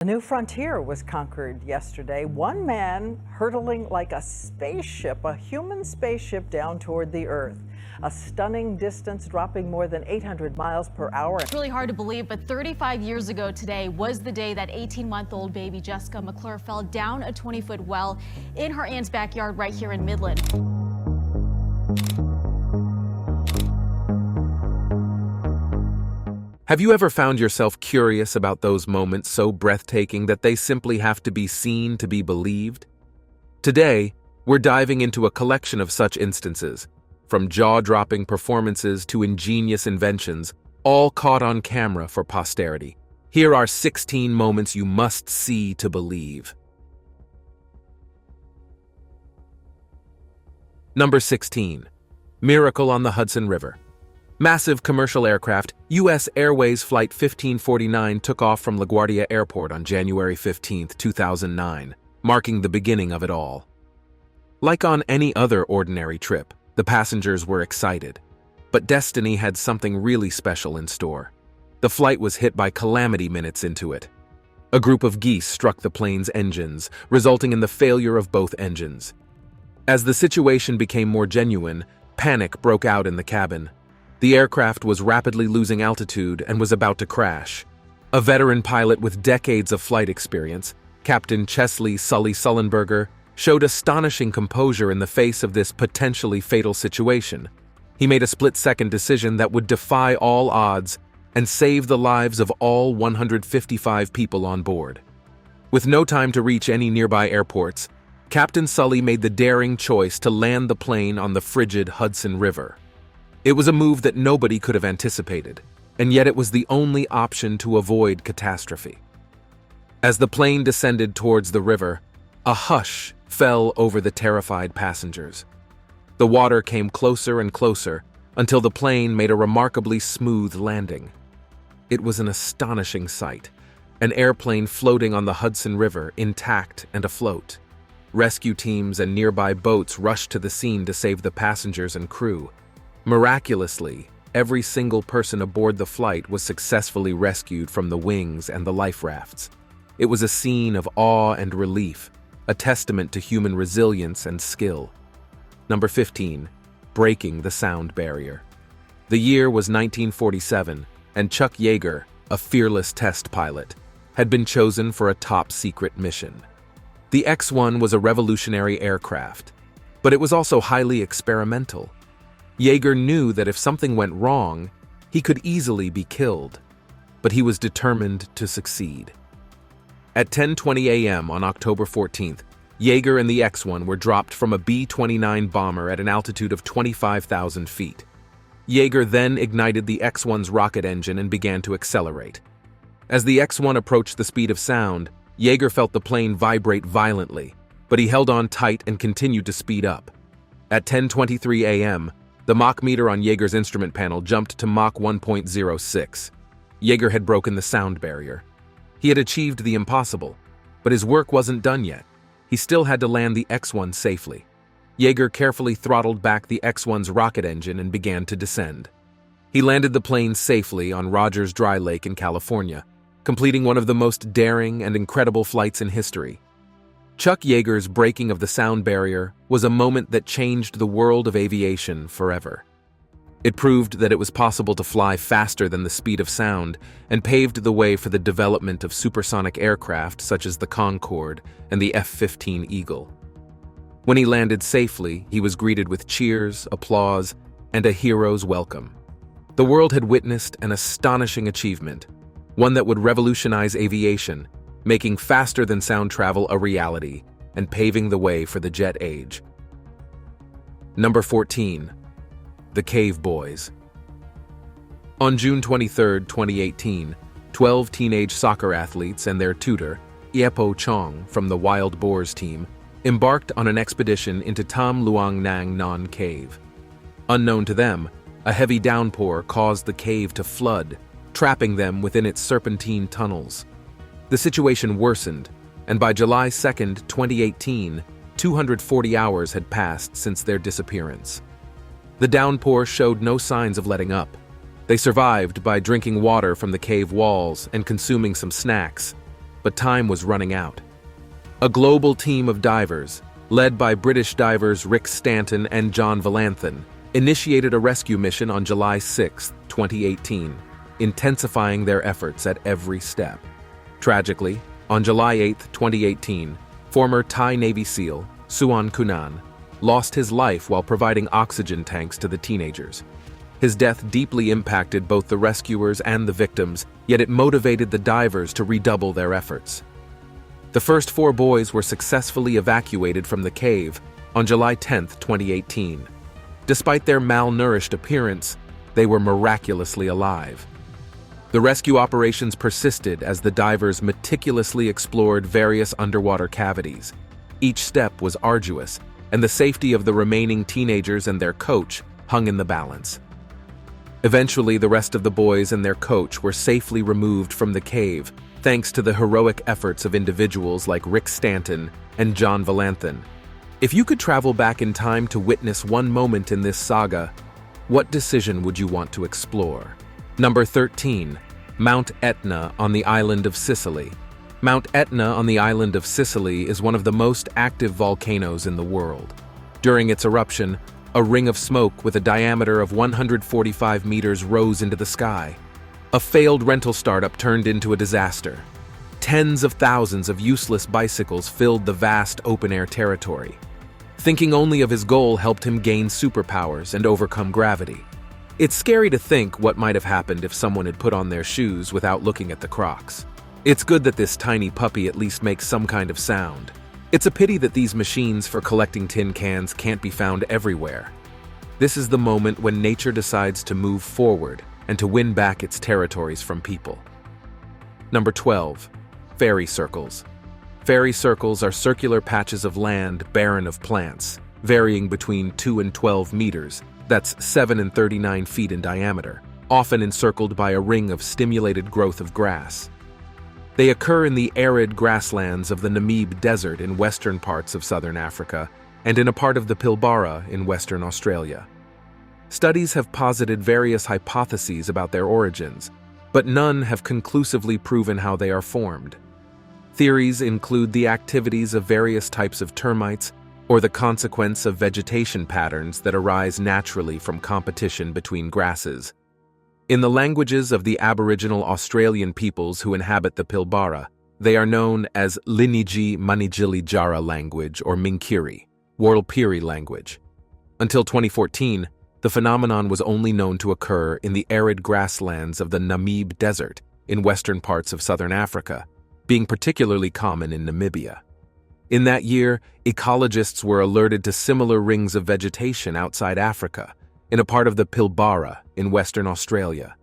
A new frontier was conquered yesterday. One man hurtling like a spaceship, a human spaceship, down toward the Earth. A stunning distance, dropping more than 800 miles per hour. It's really hard to believe, but 35 years ago today was the day that 18-month-old baby Jessica McClure fell down a 20-foot well in her aunt's backyard right here in Midland. Have you ever found yourself curious about those moments so breathtaking that they simply have to be seen to be believed? Today, we're diving into a collection of such instances, from jaw-dropping performances to ingenious inventions, all caught on camera for posterity. Here are 16 moments you must see to believe. Number 16. Miracle on the Hudson River. Massive commercial aircraft, U.S. Airways Flight 1549 took off from LaGuardia Airport on January 15, 2009, marking the beginning of it all. Like on any other ordinary trip, the passengers were excited. But destiny had something really special in store. The flight was hit by calamity minutes into it. A group of geese struck the plane's engines, resulting in the failure of both engines. As the situation became more genuine, panic broke out in the cabin. The aircraft was rapidly losing altitude and was about to crash. A veteran pilot with decades of flight experience, Captain Chesley Sully Sullenberger, showed astonishing composure in the face of this potentially fatal situation. He made a split-second decision that would defy all odds and save the lives of all 155 people on board. With no time to reach any nearby airports, Captain Sully made the daring choice to land the plane on the frigid Hudson River. It was a move that nobody could have anticipated, and yet it was the only option to avoid catastrophe. As the plane descended towards the river, a hush fell over the terrified passengers. The water came closer and closer until the plane made a remarkably smooth landing. It was an astonishing sight, an airplane floating on the Hudson River, intact and afloat. Rescue teams and nearby boats rushed to the scene to save the passengers and crew. Miraculously, every single person aboard the flight was successfully rescued from the wings and the life rafts. It was a scene of awe and relief, a testament to human resilience and skill. Number 15. Breaking the sound barrier. The year was 1947, and Chuck Yeager, a fearless test pilot, had been chosen for a top-secret mission. The X-1 was a revolutionary aircraft, but it was also highly experimental. Yeager knew that if something went wrong, he could easily be killed, but he was determined to succeed. At 10:20 a.m. on October 14th, Yeager and the X-1 were dropped from a B-29 bomber at an altitude of 25,000 feet. Yeager then ignited the X-1's rocket engine and began to accelerate. As the X-1 approached the speed of sound, Yeager felt the plane vibrate violently, but he held on tight and continued to speed up. At 10:23 a.m., the Mach meter on Yeager's instrument panel jumped to Mach 1.06. Yeager had broken the sound barrier. He had achieved the impossible, but his work wasn't done yet. He still had to land the X-1 safely. Yeager carefully throttled back the X-1's rocket engine and began to descend. He landed the plane safely on Rogers Dry Lake in California, completing one of the most daring and incredible flights in history. Chuck Yeager's breaking of the sound barrier was a moment that changed the world of aviation forever. It proved that it was possible to fly faster than the speed of sound and paved the way for the development of supersonic aircraft such as the Concorde and the F-15 Eagle. When he landed safely, he was greeted with cheers, applause, and a hero's welcome. The world had witnessed an astonishing achievement, one that would revolutionize aviation, making faster-than-sound travel a reality and paving the way for the jet age. Number 14. The Cave Boys. On June 23, 2018, 12 teenage soccer athletes and their tutor, Iepo Chong from the Wild Boars team, embarked on an expedition into Tam Luang Nang Non Cave. Unknown to them, a heavy downpour caused the cave to flood, trapping them within its serpentine tunnels. The situation worsened, and by July 2, 2018, 240 hours had passed since their disappearance. The downpour showed no signs of letting up. They survived by drinking water from the cave walls and consuming some snacks. but time was running out. A global team of divers, led by British divers Rick Stanton and John Valanthan, initiated a rescue mission on July 6, 2018, intensifying their efforts at every step. Tragically, on July 8, 2018, former Thai Navy SEAL Suan Kunan lost his life while providing oxygen tanks to the teenagers. His death deeply impacted both the rescuers and the victims, yet it motivated the divers to redouble their efforts. The first 4 boys were successfully evacuated from the cave on July 10, 2018. Despite their malnourished appearance, they were miraculously alive. The rescue operations persisted as the divers meticulously explored various underwater cavities. Each step was arduous, and the safety of the remaining teenagers and their coach hung in the balance. Eventually, the rest of the boys and their coach were safely removed from the cave, thanks to the heroic efforts of individuals like Rick Stanton and John Valanthan. If you could travel back in time to witness one moment in this saga, what decision would you want to explore? Number 13. Mount Etna on the island of Sicily. Mount Etna on the island of Sicily is one of the most active volcanoes in the world. During its eruption, a ring of smoke with a diameter of 145 meters rose into the sky. A failed rental startup turned into a disaster. Tens of thousands of useless bicycles filled the vast open-air territory. Thinking only of his goal helped him gain superpowers and overcome gravity. It's scary to think what might have happened if someone had put on their shoes without looking at the Crocs. It's good that this tiny puppy at least makes some kind of sound. It's a pity that these machines for collecting tin cans can't be found everywhere. This is the moment when nature decides to move forward and to win back its territories from people. Number 12. Fairy circles. Fairy circles are circular patches of land barren of plants, varying between 2 and 12 meters, that's 7 and 39 feet in diameter, often encircled by a ring of stimulated growth of grass. They occur in the arid grasslands of the Namib Desert in western parts of southern Africa and in a part of the Pilbara in Western Australia. Studies have posited various hypotheses about their origins, but none have conclusively proven how they are formed. Theories include the activities of various types of termites or the consequence of vegetation patterns that arise naturally from competition between grasses. In the languages of the Aboriginal Australian peoples who inhabit the Pilbara, they are known as Liniji Manijili Jara language or Minkiri, Warlpiri language. Until 2014, the phenomenon was only known to occur in the arid grasslands of the Namib Desert in western parts of southern Africa, being particularly common in Namibia. In that year, ecologists were alerted to similar rings of vegetation outside Africa, in a part of the Pilbara in Western Australia.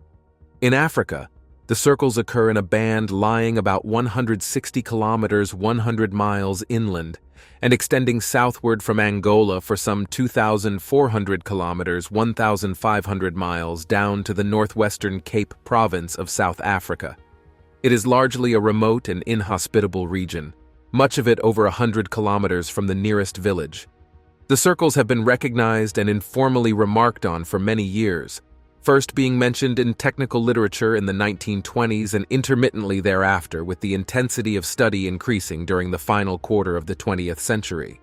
In Africa, the circles occur in a band lying about 160 kilometers 100 miles inland and extending southward from Angola for some 2,400 kilometers 1,500 miles down to the northwestern Cape Province of South Africa. It is largely a remote and inhospitable region, much of it over 100 kilometers from the nearest village. The circles have been recognized and informally remarked on for many years, first being mentioned in technical literature in the 1920s and intermittently thereafter, with the intensity of study increasing during the final quarter of the 20th century.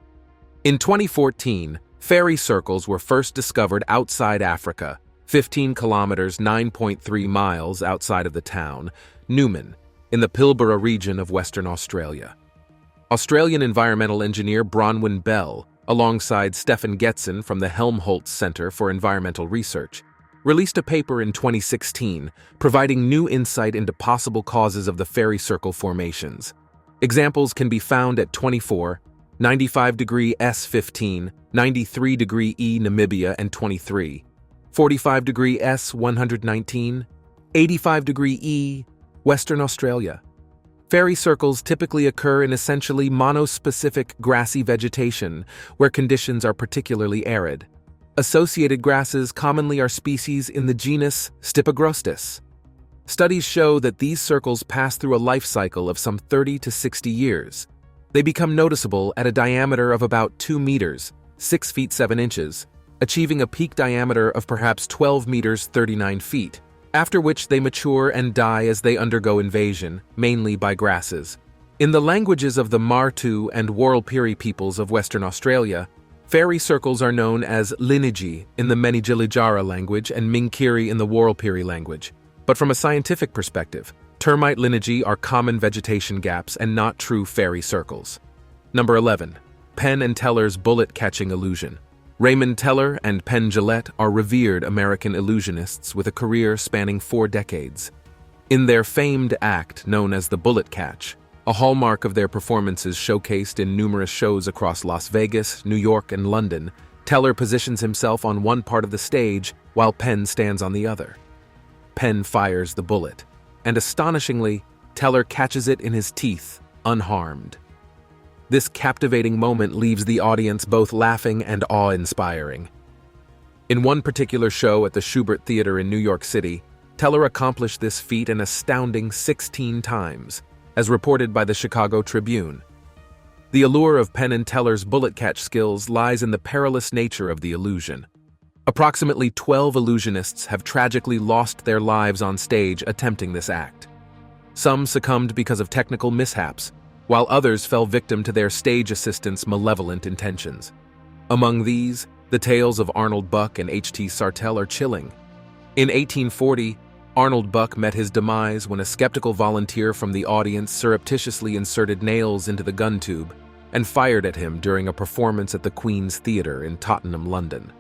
In 2014, fairy circles were first discovered outside Africa, 15 kilometers 9.3 miles outside of the town, Newman, in the Pilbara region of Western Australia. Australian environmental engineer Bronwyn Bell, alongside Stefan Getson from the Helmholtz Center for Environmental Research, released a paper in 2016 providing new insight into possible causes of the fairy circle formations. Examples can be found at 24, 95 degree S15, 93 degree E Namibia and 23, 45 degree S 119, 85 degree E Western Australia. Fairy circles typically occur in essentially monospecific grassy vegetation where conditions are particularly arid. Associated grasses commonly are species in the genus Stipagrostis. Studies show that these circles pass through a life cycle of some 30 to 60 years. They become noticeable at a diameter of about 2 meters, 6 feet 7 inches, achieving a peak diameter of perhaps 12 meters 39 feet. After which they mature and die as they undergo invasion, mainly by grasses. In the languages of the Martu and Warlpiri peoples of Western Australia, fairy circles are known as Liniji in the Menigilijara language and Minkiri in the Warlpiri language. But from a scientific perspective, termite lineae are common vegetation gaps and not true fairy circles. Number 11. Penn and Teller's bullet-catching illusion. Raymond Teller and Penn Jillette are revered American illusionists with a career spanning 4 decades. In their famed act known as the bullet catch, a hallmark of their performances showcased in numerous shows across Las Vegas, New York, and London, Teller positions himself on one part of the stage while Penn stands on the other. Penn fires the bullet, and astonishingly, Teller catches it in his teeth, unharmed. This captivating moment leaves the audience both laughing and awe-inspiring. In one particular show at the Schubert Theater in New York City, Teller accomplished this feat an astounding 16 times, as reported by the Chicago Tribune. The allure of Penn and Teller's bullet catch skills lies in the perilous nature of the illusion. Approximately 12 illusionists have tragically lost their lives on stage attempting this act. Some succumbed because of technical mishaps, while others fell victim to their stage assistants' malevolent intentions. Among these, the tales of Arnold Buck and H.T. Sartell are chilling. In 1840, Arnold Buck met his demise when a skeptical volunteer from the audience surreptitiously inserted nails into the gun tube and fired at him during a performance at the Queen's Theatre in Tottenham, London.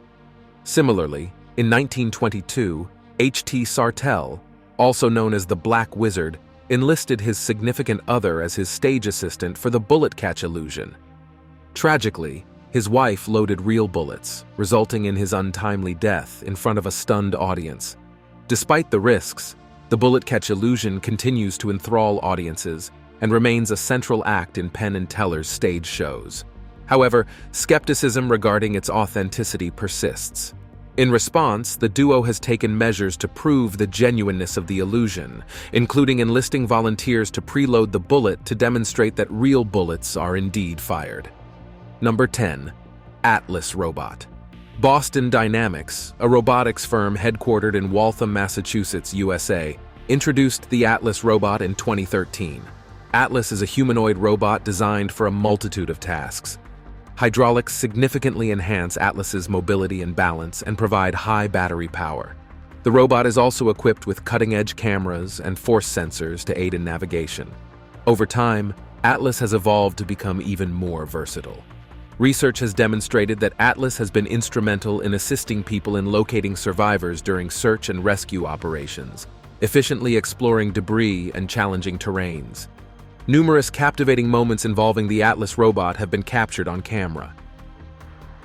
Similarly, in 1922, H.T. Sartell, also known as the Black Wizard, enlisted his significant other as his stage assistant for the bullet catch illusion. Tragically, his wife loaded real bullets, resulting in his untimely death in front of a stunned audience. Despite the risks, the bullet catch illusion continues to enthrall audiences and remains a central act in Penn and Teller's stage shows. However, skepticism regarding its authenticity persists. In response, the duo has taken measures to prove the genuineness of the illusion, including enlisting volunteers to preload the bullet to demonstrate that real bullets are indeed fired. Number 10. Atlas Robot. Boston Dynamics, a robotics firm headquartered in Waltham, Massachusetts, USA, introduced the Atlas robot in 2013. Atlas is a humanoid robot designed for a multitude of tasks. Hydraulics significantly enhance Atlas's mobility and balance and provide high battery power. The robot is also equipped with cutting-edge cameras and force sensors to aid in navigation. Over time, Atlas has evolved to become even more versatile. Research has demonstrated that Atlas has been instrumental in assisting people in locating survivors during search and rescue operations, efficiently exploring debris and challenging terrains. Numerous captivating moments involving the Atlas robot have been captured on camera.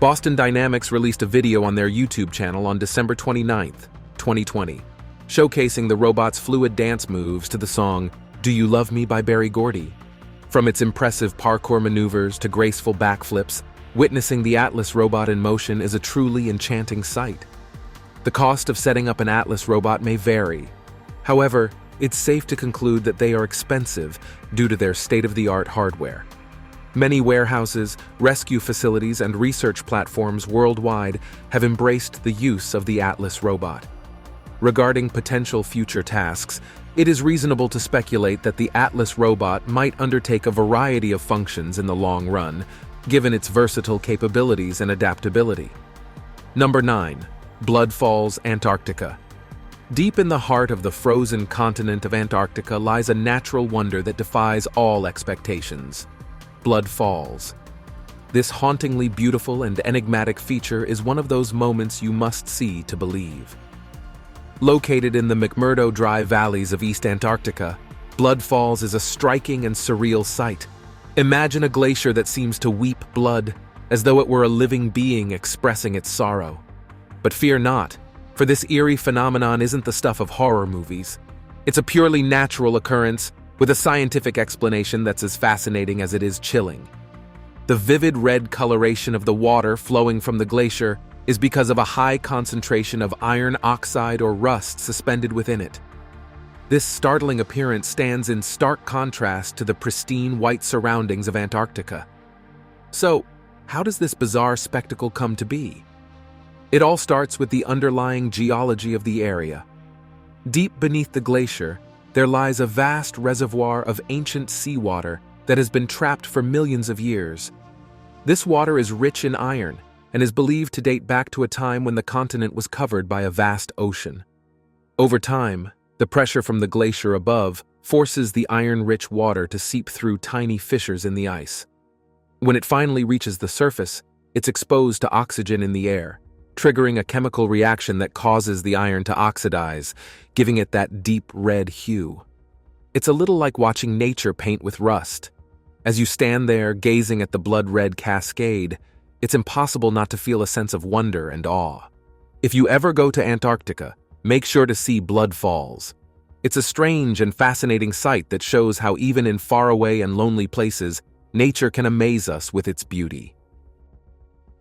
Boston Dynamics released a video on their YouTube channel on December 29, 2020, showcasing the robot's fluid dance moves to the song "Do You Love Me" by Berry Gordy. From its impressive parkour maneuvers to graceful backflips, witnessing the Atlas robot in motion is a truly enchanting sight. The cost of setting up an Atlas robot may vary. However, it's safe to conclude that they are expensive due to their state-of-the-art hardware. Many warehouses, rescue facilities, and research platforms worldwide have embraced the use of the Atlas robot. Regarding potential future tasks, it is reasonable to speculate that the Atlas robot might undertake a variety of functions in the long run, given its versatile capabilities and adaptability. Number 9. Blood Falls, Antarctica. Deep in the heart of the frozen continent of Antarctica lies a natural wonder that defies all expectations: Blood Falls. This hauntingly beautiful and enigmatic feature is one of those moments you must see to believe. Located in the McMurdo Dry Valleys of East Antarctica, Blood Falls is a striking and surreal sight. Imagine a glacier that seems to weep blood, as though it were a living being expressing its sorrow. But fear not, for this eerie phenomenon isn't the stuff of horror movies. It's a purely natural occurrence with a scientific explanation that's as fascinating as it is chilling. The vivid red coloration of the water flowing from the glacier is because of a high concentration of iron oxide or rust suspended within it. This startling appearance stands in stark contrast to the pristine white surroundings of Antarctica. So, how does this bizarre spectacle come to be? It all starts with the underlying geology of the area. Deep beneath the glacier, there lies a vast reservoir of ancient seawater that has been trapped for millions of years. This water is rich in iron and is believed to date back to a time when the continent was covered by a vast ocean. Over time, the pressure from the glacier above forces the iron-rich water to seep through tiny fissures in the ice. When it finally reaches the surface, it's exposed to oxygen in the air, triggering a chemical reaction that causes the iron to oxidize, giving it that deep red hue. It's a little like watching nature paint with rust. As you stand there gazing at the blood-red cascade, it's impossible not to feel a sense of wonder and awe. If you ever go to Antarctica, make sure to see Blood Falls. It's a strange and fascinating sight that shows how even in faraway and lonely places, nature can amaze us with its beauty.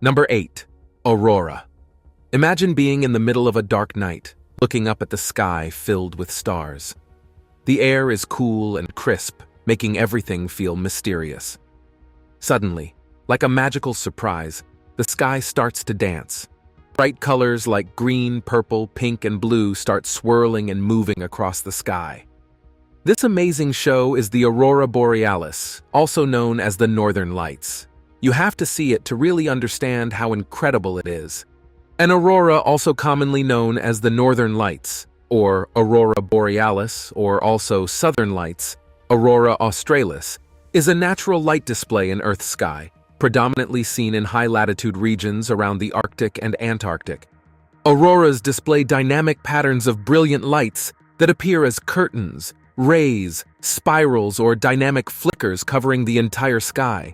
Number 8. Aurora. Imagine being in the middle of a dark night, looking up at the sky filled with stars. The air is cool and crisp, making everything feel mysterious. Suddenly, like a magical surprise, the sky starts to dance. Bright colors like green, purple, pink, and blue start swirling and moving across the sky. This amazing show is the Aurora Borealis, also known as the Northern Lights. You have to see it to really understand how incredible it is. An aurora, also commonly known as the Northern Lights, or Aurora Borealis, or also Southern Lights, Aurora Australis, is a natural light display in Earth's sky, predominantly seen in high-latitude regions around the Arctic and Antarctic. Auroras display dynamic patterns of brilliant lights that appear as curtains, rays, spirals, or dynamic flickers covering the entire sky.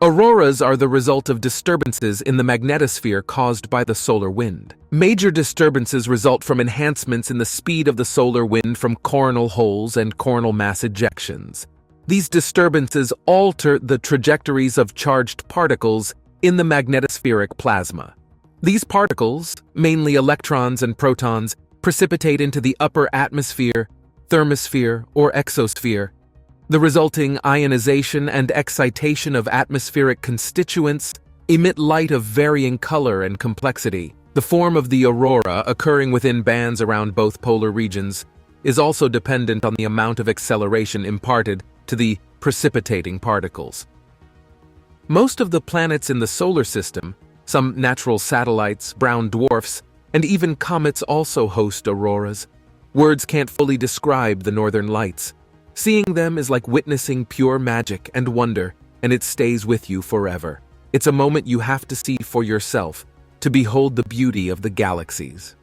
Auroras are the result of disturbances in the magnetosphere caused by the solar wind. Major disturbances result from enhancements in the speed of the solar wind from coronal holes and coronal mass ejections. These disturbances alter the trajectories of charged particles in the magnetospheric plasma. These particles, mainly electrons and protons, precipitate into the upper atmosphere, thermosphere, or exosphere. The resulting ionization and excitation of atmospheric constituents emit light of varying color and complexity. The form of the aurora, occurring within bands around both polar regions, is also dependent on the amount of acceleration imparted to the precipitating particles. Most of the planets in the solar system, some natural satellites, brown dwarfs, and even comets also host auroras. Words can't fully describe the Northern Lights. Seeing them is like witnessing pure magic and wonder, and it stays with you forever. It's a moment you have to see for yourself to behold the beauty of the galaxies.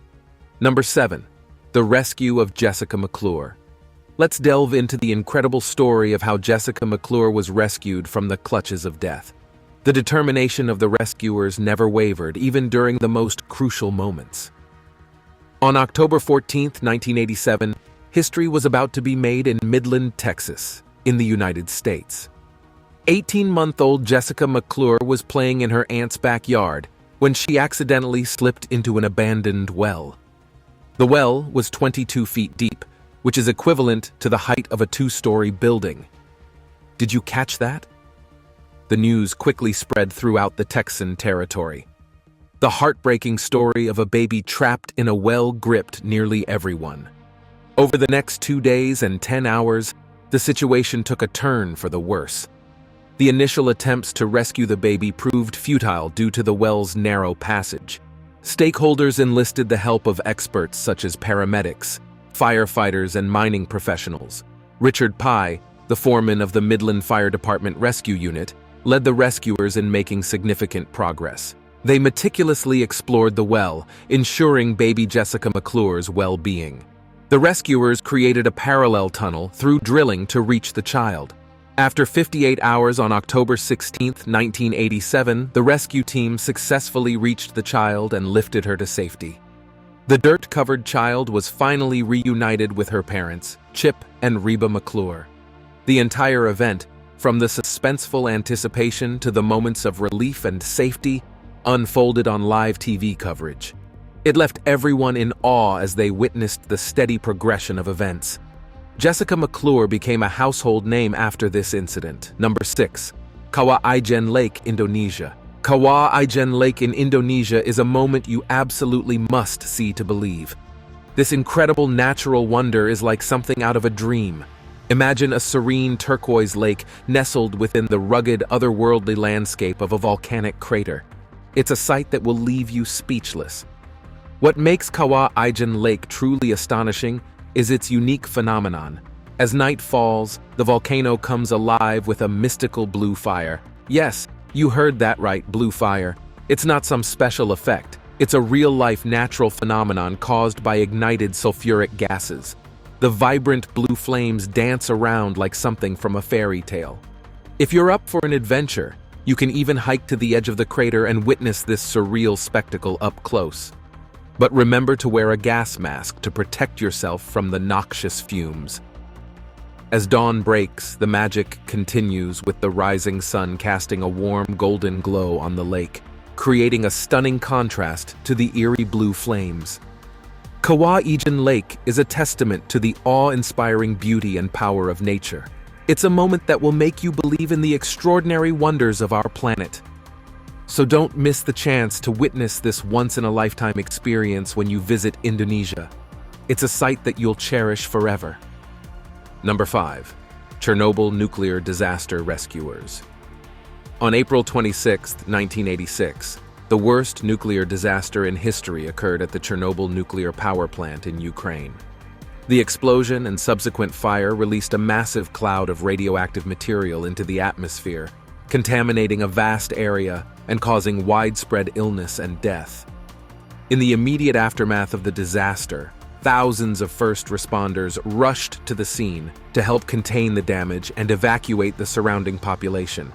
Number 7. The rescue of Jessica McClure. Let's delve into the incredible story of how Jessica McClure was rescued from the clutches of death. The determination of the rescuers never wavered, even during the most crucial moments. On October 14, 1987, history was about to be made in Midland, Texas, in the United States. 18-month-old Jessica McClure was playing in her aunt's backyard when she accidentally slipped into an abandoned well. The well was 22 feet deep, which is equivalent to the height of a 2-story building. Did you catch that? The news quickly spread throughout the Texan territory. The heartbreaking story of a baby trapped in a well gripped nearly everyone. Over the next 2 days and 10 hours, the situation took a turn for the worse. The initial attempts to rescue the baby proved futile due to the well's narrow passage. Stakeholders enlisted the help of experts such as paramedics, firefighters, and mining professionals. Richard Pye, the foreman of the Midland Fire Department Rescue Unit, led the rescuers in making significant progress. They meticulously explored the well, ensuring baby Jessica McClure's well-being. The rescuers created a parallel tunnel through drilling to reach the child. After 58 hours on October 16, 1987, the rescue team successfully reached the child and lifted her to safety. The dirt-covered child was finally reunited with her parents, Chip and Reba McClure. The entire event, from the suspenseful anticipation to the moments of relief and safety, unfolded on live TV coverage. It left everyone in awe as they witnessed the steady progression of events. Jessica McClure became a household name after this incident. Number 6. Kawah Ijen Lake, Indonesia. Kawah Ijen Lake in Indonesia is a moment you absolutely must see to believe. This incredible natural wonder is like something out of a dream. Imagine a serene turquoise lake nestled within the rugged, otherworldly landscape of a volcanic crater. It's a sight that will leave you speechless. What makes Kawah Ijen Lake truly astonishing is its unique phenomenon. As night falls, the volcano comes alive with a mystical blue fire. Yes, you heard that right, blue fire. It's not some special effect. It's a real-life natural phenomenon caused by ignited sulfuric gases. The vibrant blue flames dance around like something from a fairy tale. If you're up for an adventure, you can even hike to the edge of the crater and witness this surreal spectacle up close. But remember to wear a gas mask to protect yourself from the noxious fumes. As dawn breaks, the magic continues with the rising sun casting a warm golden glow on the lake, creating a stunning contrast to the eerie blue flames. Kawah Ijen Lake is a testament to the awe-inspiring beauty and power of nature. It's a moment that will make you believe in the extraordinary wonders of our planet. So don't miss the chance to witness this once-in-a-lifetime experience when you visit Indonesia. It's a sight that you'll cherish forever. Number 5. Chernobyl Nuclear Disaster Rescuers. On April 26, 1986, the worst nuclear disaster in history occurred at the Chernobyl nuclear power plant in Ukraine. The explosion and subsequent fire released a massive cloud of radioactive material into the atmosphere, contaminating a vast area and causing widespread illness and death. In the immediate aftermath of the disaster, thousands of first responders rushed to the scene to help contain the damage and evacuate the surrounding population.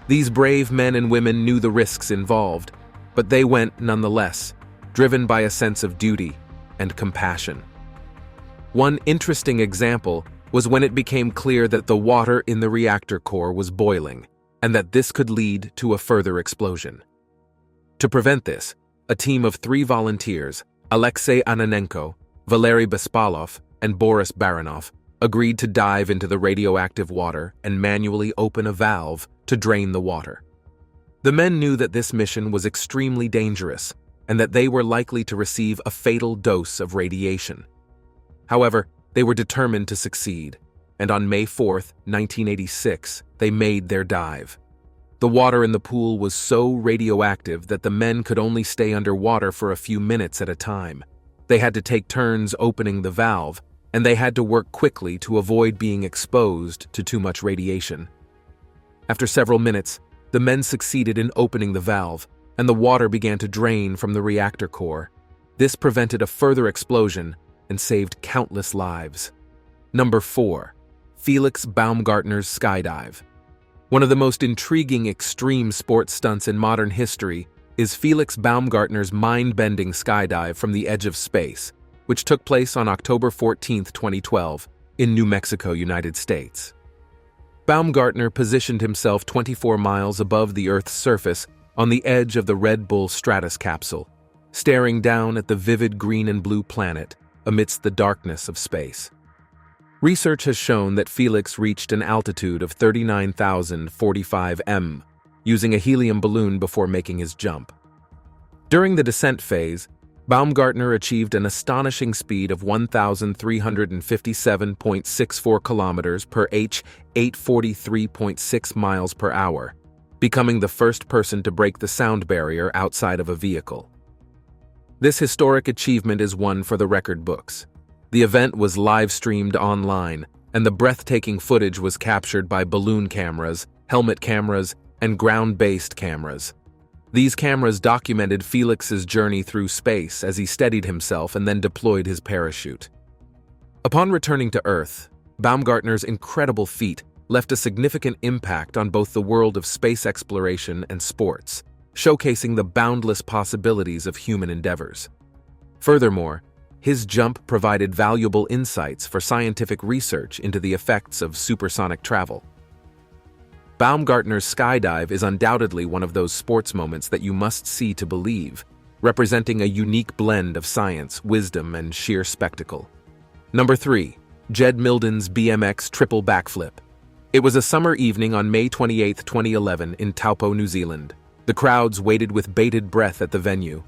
These brave men and women knew the risks involved, but they went nonetheless, driven by a sense of duty and compassion. One interesting example was when it became clear that the water in the reactor core was boiling, and that this could lead to a further explosion. To prevent this, a team of 3 volunteers, Alexei Ananenko, Valery Bespalov, and Boris Baranov, agreed to dive into the radioactive water and manually open a valve to drain the water. The men knew that this mission was extremely dangerous and that they were likely to receive a fatal dose of radiation. However, they were determined to succeed, and on May 4, 1986, they made their dive. The water in the pool was so radioactive that the men could only stay underwater for a few minutes at a time. They had to take turns opening the valve, and they had to work quickly to avoid being exposed to too much radiation. After several minutes, the men succeeded in opening the valve, and the water began to drain from the reactor core. This prevented a further explosion and saved countless lives. Number 4. Felix Baumgartner's skydive. One of the most intriguing extreme sports stunts in modern history is Felix Baumgartner's mind-bending skydive from the edge of space, which took place on October 14, 2012, in New Mexico, United States. Baumgartner positioned himself 24 miles above the Earth's surface on the edge of the Red Bull Stratus capsule, staring down at the vivid green and blue planet amidst the darkness of space. Research has shown that Felix reached an altitude of 39,045 m using a helium balloon before making his jump. During the descent phase, Baumgartner achieved an astonishing speed of 1,357.64 kilometers per h, 843.6 miles per hour, becoming the first person to break the sound barrier outside of a vehicle. This historic achievement is one for the record books. The event was live-streamed online, and the breathtaking footage was captured by balloon cameras, helmet cameras, and ground-based cameras. These cameras documented Felix's journey through space as he steadied himself and then deployed his parachute. Upon returning to Earth, Baumgartner's incredible feat left a significant impact on both the world of space exploration and sports, showcasing the boundless possibilities of human endeavors. Furthermore, his jump provided valuable insights for scientific research into the effects of supersonic travel. Baumgartner's skydive is undoubtedly one of those sports moments that you must see to believe, representing a unique blend of science, wisdom, and sheer spectacle. Number 3. Jed Milden's BMX triple backflip. It was a summer evening on May 28, 2011 in Taupo, New Zealand. The crowds waited with bated breath at the venue.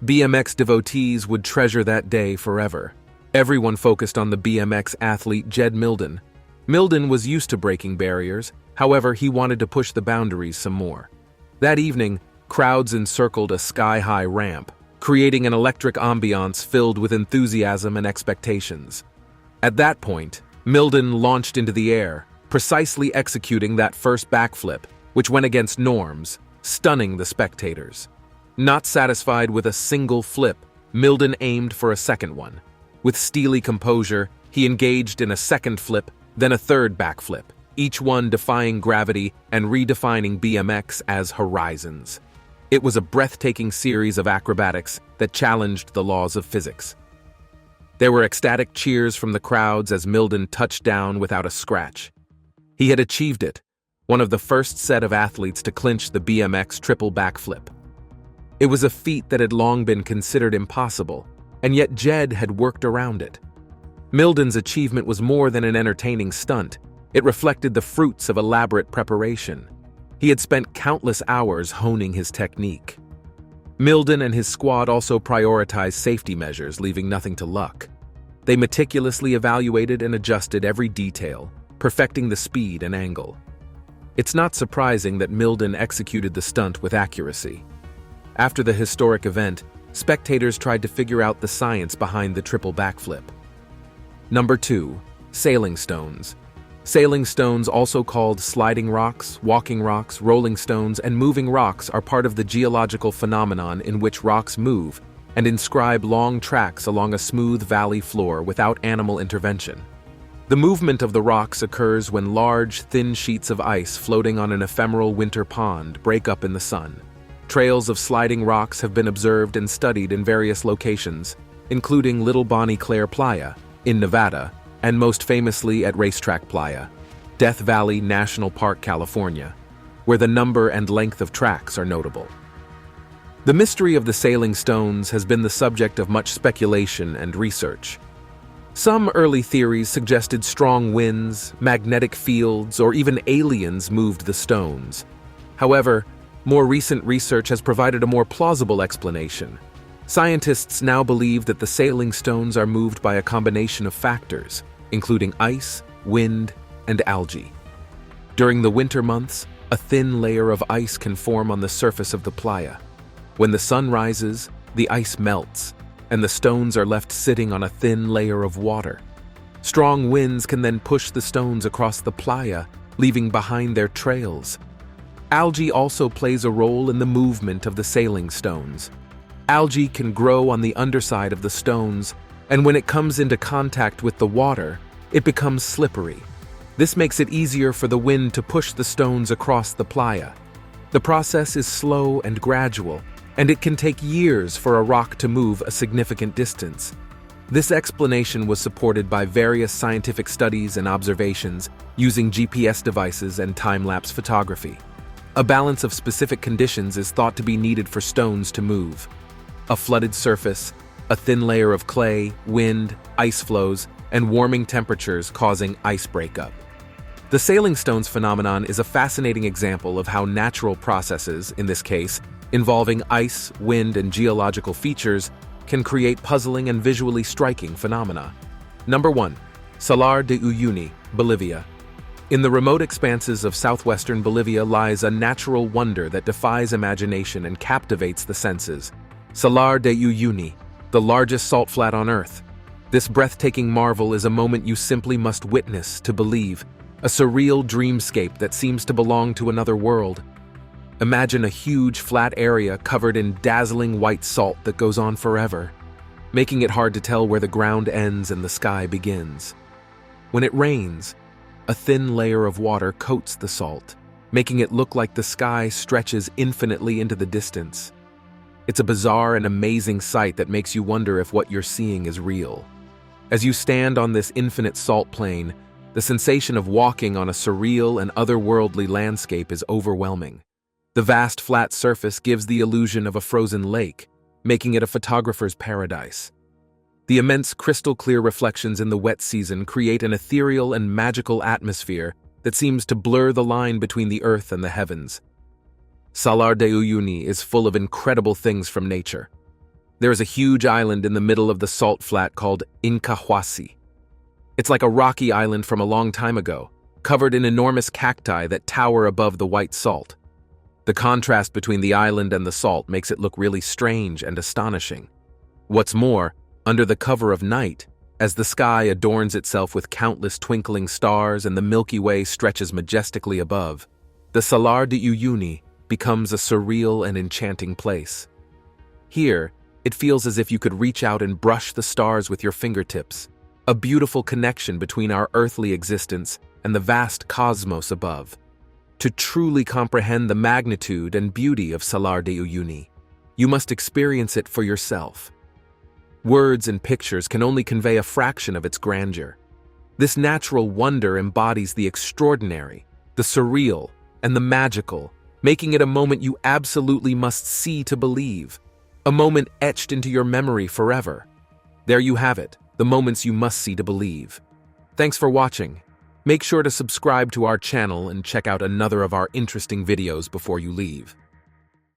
BMX devotees would treasure that day forever. Everyone focused on the BMX athlete Jed Milden, Milden was used to breaking barriers, however, he wanted to push the boundaries some more. That evening, crowds encircled a sky-high ramp, creating an electric ambiance filled with enthusiasm and expectations. At that point, Milden launched into the air, precisely executing that first backflip, which went against norms, stunning the spectators. Not satisfied with a single flip, Milden aimed for a second one. With steely composure, he engaged in a second flip, then a third backflip, each one defying gravity and redefining BMX as horizons. It was a breathtaking series of acrobatics that challenged the laws of physics. There were ecstatic cheers from the crowds as Milden touched down without a scratch. He had achieved it, one of the first set of athletes to clinch the BMX triple backflip. It was a feat that had long been considered impossible, and yet Jed had worked around it. Milden's achievement was more than an entertaining stunt. It reflected the fruits of elaborate preparation. He had spent countless hours honing his technique. Milden and his squad also prioritized safety measures, leaving nothing to luck. They meticulously evaluated and adjusted every detail, perfecting the speed and angle. It's not surprising that Milden executed the stunt with accuracy. After the historic event, spectators tried to figure out the science behind the triple backflip. Number 2. Sailing stones. Sailing stones, also called sliding rocks, walking rocks, rolling stones, and moving rocks, are part of the geological phenomenon in which rocks move and inscribe long tracks along a smooth valley floor without animal intervention. The movement of the rocks occurs when large, thin sheets of ice floating on an ephemeral winter pond break up in the sun. Trails of sliding rocks have been observed and studied in various locations, including Little Bonnie Claire Playa in Nevada, and most famously at Racetrack Playa, Death Valley National Park, California, where the number and length of tracks are notable. The mystery of the sailing stones has been the subject of much speculation and research. Some early theories suggested strong winds, magnetic fields, or even aliens moved the stones. However, more recent research has provided a more plausible explanation. Scientists now believe that the sailing stones are moved by a combination of factors, including ice, wind, and algae. During the winter months, a thin layer of ice can form on the surface of the playa. When the sun rises, the ice melts, and the stones are left sitting on a thin layer of water. Strong winds can then push the stones across the playa, leaving behind their trails. Algae also plays a role in the movement of the sailing stones. Algae can grow on the underside of the stones, and when it comes into contact with the water, it becomes slippery. This makes it easier for the wind to push the stones across the playa. The process is slow and gradual, and it can take years for a rock to move a significant distance. This explanation was supported by various scientific studies and observations using GPS devices and time-lapse photography. A balance of specific conditions is thought to be needed for stones to move. A flooded surface, a thin layer of clay, wind, ice flows, and warming temperatures causing ice breakup. The sailing stones phenomenon is a fascinating example of how natural processes, in this case, involving ice, wind, and geological features, can create puzzling and visually striking phenomena. Number 1. Salar de Uyuni, Bolivia. In the remote expanses of southwestern Bolivia lies a natural wonder that defies imagination and captivates the senses. Salar de Uyuni, the largest salt flat on Earth. This breathtaking marvel is a moment you simply must witness to believe, a surreal dreamscape that seems to belong to another world. Imagine a huge flat area covered in dazzling white salt that goes on forever, making it hard to tell where the ground ends and the sky begins. When it rains, a thin layer of water coats the salt, making it look like the sky stretches infinitely into the distance. It's a bizarre and amazing sight that makes you wonder if what you're seeing is real. As you stand on this infinite salt plain, the sensation of walking on a surreal and otherworldly landscape is overwhelming. The vast flat surface gives the illusion of a frozen lake, making it a photographer's paradise. The immense crystal-clear reflections in the wet season create an ethereal and magical atmosphere that seems to blur the line between the earth and the heavens. Salar de Uyuni is full of incredible things from nature. There is a huge island in the middle of the salt flat called Incahuasi. It's like a rocky island from a long time ago, covered in enormous cacti that tower above the white salt. The contrast between the island and the salt makes it look really strange and astonishing. What's more, under the cover of night, as the sky adorns itself with countless twinkling stars and the Milky Way stretches majestically above, the Salar de Uyuni becomes a surreal and enchanting place. Here, it feels as if you could reach out and brush the stars with your fingertips, a beautiful connection between our earthly existence and the vast cosmos above. To truly comprehend the magnitude and beauty of Salar de Uyuni, you must experience it for yourself. Words and pictures can only convey a fraction of its grandeur. This natural wonder embodies the extraordinary, the surreal, and the magical, making it a moment you absolutely must see to believe, a moment etched into your memory forever. There you have it, the moments you must see to believe. Thanks for watching. Make sure to subscribe to our channel and check out another of our interesting videos before you leave.